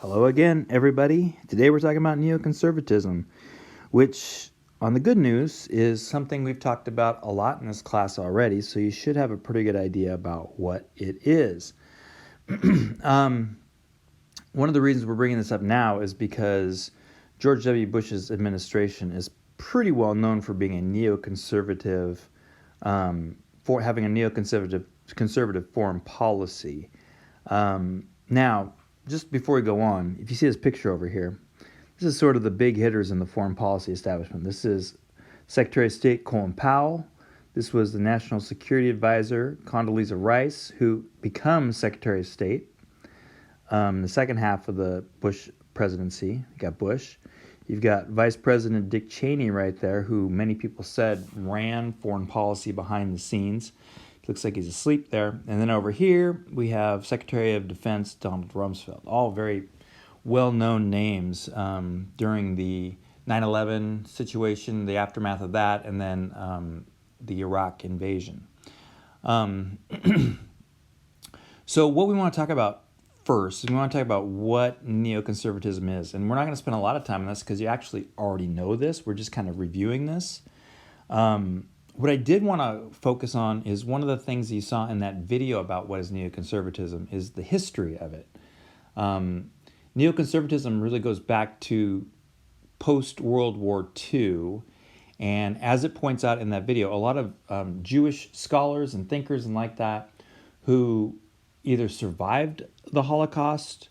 Hello again, everybody. Today we're talking about neoconservatism, which, on the good news, is something we've talked about a lot in this class already, so you should have a pretty good idea about what it is. One of the reasons we're bringing this up now is because George W. Bush's administration is pretty well known for being a neoconservative, for having a neoconservative foreign policy. Now, just before we go on, if you see this picture over here, this is sort of the big hitters in the foreign policy establishment. This is Secretary of State Colin Powell. This was the National Security Advisor Condoleezza Rice, who becomes Secretary of State. The second half of the Bush presidency, you got Bush. You've got Vice President Dick Cheney right there, who many people said ran foreign policy behind the scenes. Looks like he's asleep there. And then over here, we have Secretary of Defense Donald Rumsfeld. All very well-known names during the 9/11 situation, the aftermath of that, and then the Iraq invasion. So what we want to talk about first is we want to talk about what neoconservatism is. And we're not going to spend a lot of time on this because you actually already know this. We're just kind of reviewing this. What I did want to focus on is one of the things you saw in that video about what is neoconservatism is the history of it. Neoconservatism really goes back to post-World War II, and as it points out in that video, a lot of Jewish scholars and thinkers and like that who either survived the Holocaust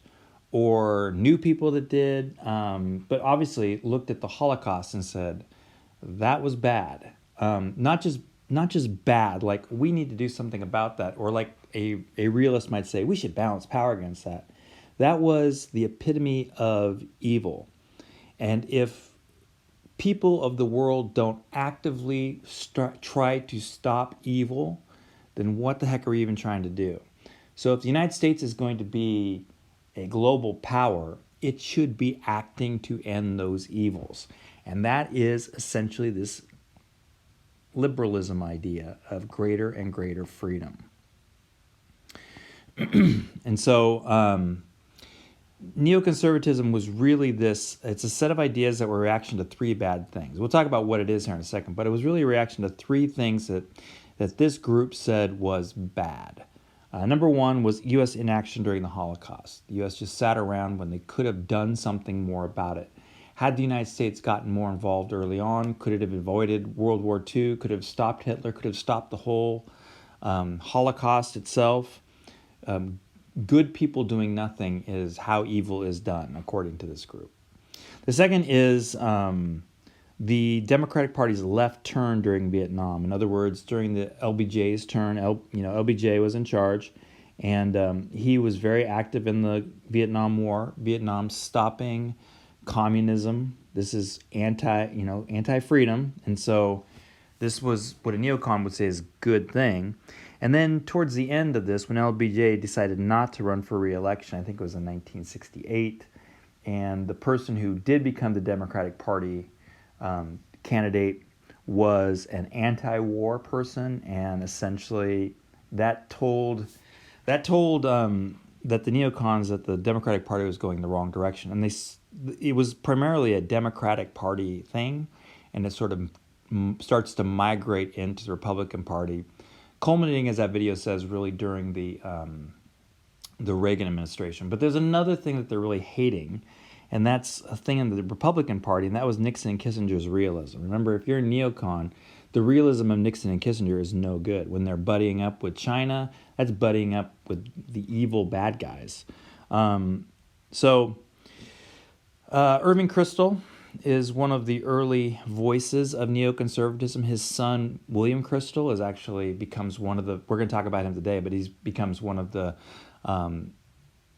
or knew people that did, but obviously looked at the Holocaust and said, that was bad. Not just bad, like we need to do something about that, or like a realist might say, we should balance power against that. That was the epitome of evil. And if people of the world don't actively try to stop evil, then what the heck are we even trying to do? So if the United States is going to be a global power, it should be acting to end those evils. And that is essentially this liberalism idea of greater and greater freedom. And so neoconservatism was really it's a set of ideas that were a reaction to three bad things. We'll talk about what it is here in a second, but it was really a reaction to three things that this group said was bad. Number one was U.S. inaction during the Holocaust. The U.S. just sat around when they could have done something more about it. Had the United States gotten more involved early on, could it have avoided World War II? Could it have stopped Hitler? Could it have stopped the whole Holocaust itself? Good people doing nothing is how evil is done, according to this group. The second is the Democratic Party's left turn during Vietnam. In other words, during the LBJ's turn, LBJ was in charge, and he was very active in the Vietnam War, Vietnam stopping communism. This is anti-freedom, and so this was what a neocon would say is a good thing. And then towards the end of this, when LBJ decided not to run for re-election, I think it was in 1968, and the person who did become the Democratic Party candidate was an anti-war person, and essentially that told that the neocons that the Democratic Party was going the wrong direction, and it was primarily a Democratic Party thing, and it sort of starts to migrate into the Republican Party, culminating, as that video says, really during the Reagan administration. But there's another thing that they're really hating, and that's a thing in the Republican Party, and that was Nixon and Kissinger's realism. Remember, if you're a neocon, the realism of Nixon and Kissinger is no good. When they're buddying up with China, that's buddying up with the evil bad guys. Irving Kristol is one of the early voices of neoconservatism. His son, William Kristol, becomes one of the, we're going to talk about him today, but he becomes one of the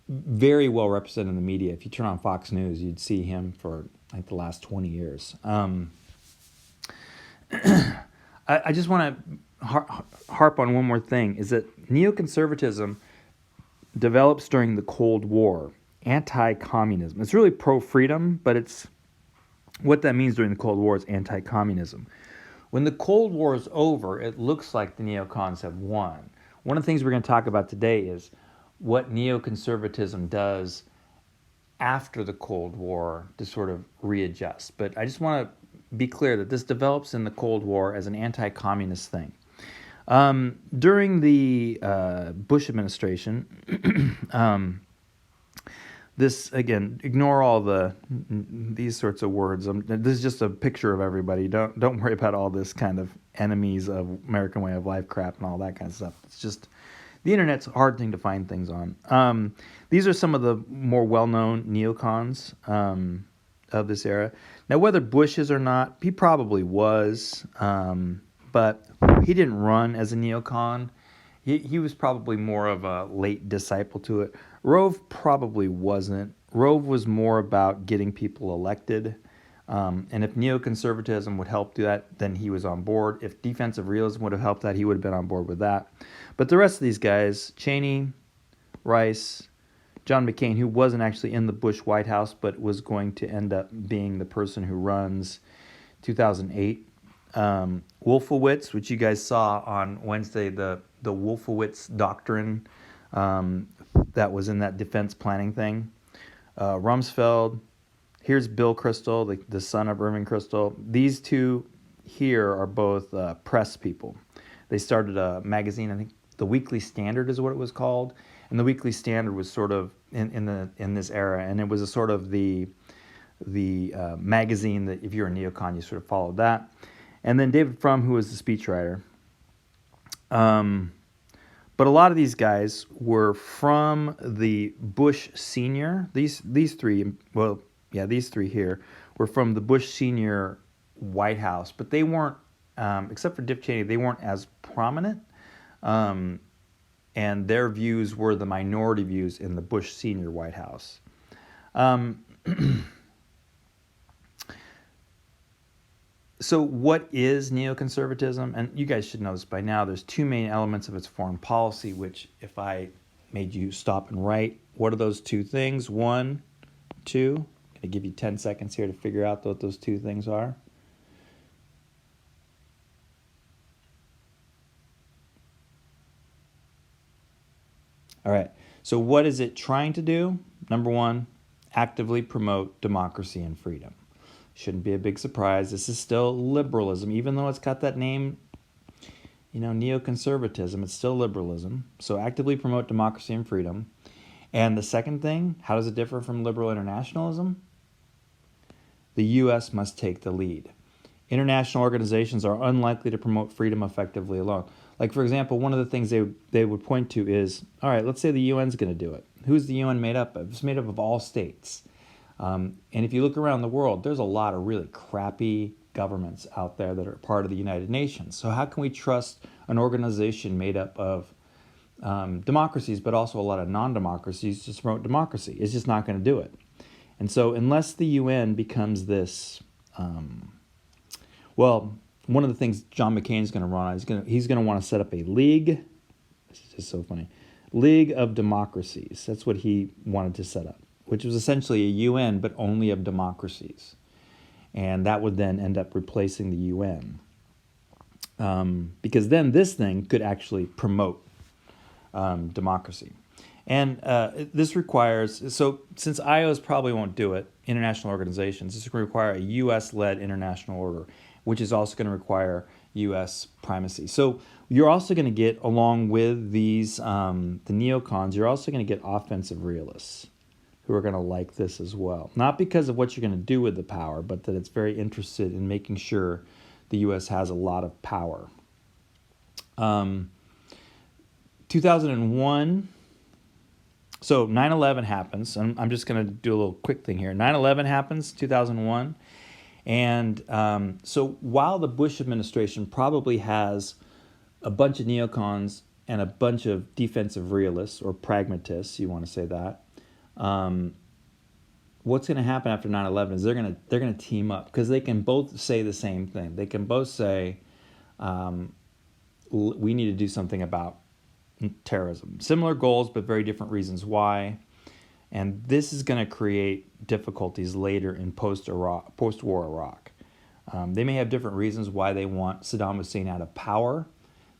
very well represented in the media. If you turn on Fox News, you'd see him for like the last 20 years. I just want to harp on one more thing, is that neoconservatism develops during the Cold War, anti-communism. It's really pro-freedom, but what that means during the Cold War is anti-communism. When the Cold War is over, it looks like the neocons have won. One of the things we're going to talk about today is what neoconservatism does after the Cold War to sort of readjust. But I just want to be clear that this develops in the Cold War as an anti-communist thing. During the Bush administration, this, again, ignore all these sorts of words. This is just a picture of everybody. Don't worry about all this kind of enemies of American way of life crap and all that kind of stuff. It's just the internet's a hard thing to find things on. These are some of the more well-known neocons of this era. Now, whether Bush is or not, he probably was, but he didn't run as a neocon. He was probably more of a late disciple to it. Rove probably wasn't. Rove was more about getting people elected. And if neoconservatism would help do that, then he was on board. If defensive realism would have helped that, he would have been on board with that. But the rest of these guys, Cheney, Rice, John McCain, who wasn't actually in the Bush White House, but was going to end up being the person who runs 2008. Wolfowitz, which you guys saw on Wednesday, the Wolfowitz doctrine that was in that defense planning thing. Rumsfeld. Here's Bill Kristol, the son of Irving Kristol. These two here are both press people. They started a magazine, I think the Weekly Standard is what it was called, and the Weekly Standard was sort of in this era, and it was a sort of the magazine that if you're a neocon, you sort of followed that. And then David Frum, who was the speechwriter. But a lot of these guys were from the Bush Senior. These three, well, yeah, these three here were from the Bush Senior White House, but they weren't, except for Dick Cheney, they weren't as prominent. And their views were the minority views in the Bush Senior White House. So what is neoconservatism? And you guys should know this by now. There's two main elements of its foreign policy, which if I made you stop and write, what are those two things? 1, 2. I'm going to give you 10 seconds here to figure out what those two things are. All right. So what is it trying to do? Number 1, actively promote democracy and freedom. Shouldn't be a big surprise. This is still liberalism, even though it's got that name, neoconservatism. It's still liberalism. So actively promote democracy and freedom. And the second thing, how does it differ from liberal internationalism? The U.S. must take the lead. International organizations are unlikely to promote freedom effectively alone. Like, for example, one of the things they would point to is, all right, let's say the UN's going to do it. Who's the UN made up of? It's made up of all states. And if you look around the world, there's a lot of really crappy governments out there that are part of the United Nations. So how can we trust an organization made up of democracies, but also a lot of non-democracies to promote democracy? It's just not going to do it. And so unless the UN becomes this, one of the things John McCain's going to run, he's going to want to set up a league. This is just so funny. League of Democracies. That's what he wanted to set up, which was essentially a UN, but only of democracies. And that would then end up replacing the UN. Because then this thing could actually promote democracy. And this requires, so since IOs probably won't do it, international organizations, this will require a U.S.-led international order, which is also going to require U.S. primacy. So you're also going to get, along with these, the neocons, you're also going to get offensive realists who are going to like this as well. Not because of what you're going to do with the power, but that it's very interested in making sure the U.S. has a lot of power. 2001, so 9/11 happens. I'm just going to do a little quick thing here. 9/11 happens, 2001. And so while the Bush administration probably has a bunch of neocons and a bunch of defensive realists or pragmatists, you want to say that, what's going to happen after 9/11 is they're going to team up because they can both say the same thing. They can both say we need to do something about terrorism. Similar goals, but very different reasons why. And this is going to create difficulties later in post-war Iraq. They may have different reasons why they want Saddam Hussein out of power.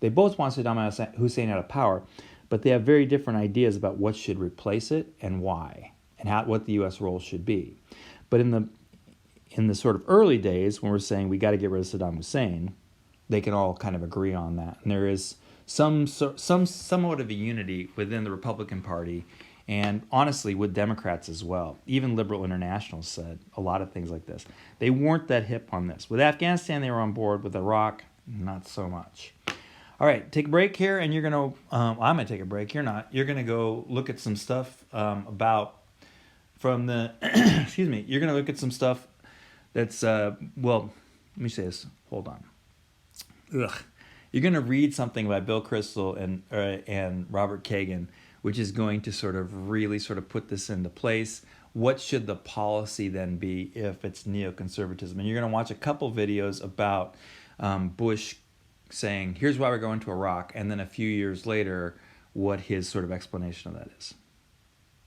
They both want Saddam Hussein out of power, but they have very different ideas about what should replace it and why. and what the U.S. role should be. But in the sort of early days when we're saying we got to get rid of Saddam Hussein, they can all kind of agree on that, and there is somewhat of a unity within the Republican Party, and honestly with Democrats as well. Even Liberal Internationals said a lot of things like this. They weren't that hip on this. With Afghanistan, they were on board. With Iraq, not so much. All right, take a break here, and you're going to, I'm going to take a break. You're not. You're going to go look at some stuff from the, excuse me, you're going to look at some stuff that's, well, let me say this. Hold on. You're going to read something by Bill Kristol and Robert Kagan, which is going to sort of really sort of put this into place. What should the policy then be if it's neoconservatism? And you're going to watch a couple videos about Bush saying, here's why we're going to Iraq, and then a few years later, what his sort of explanation of that is.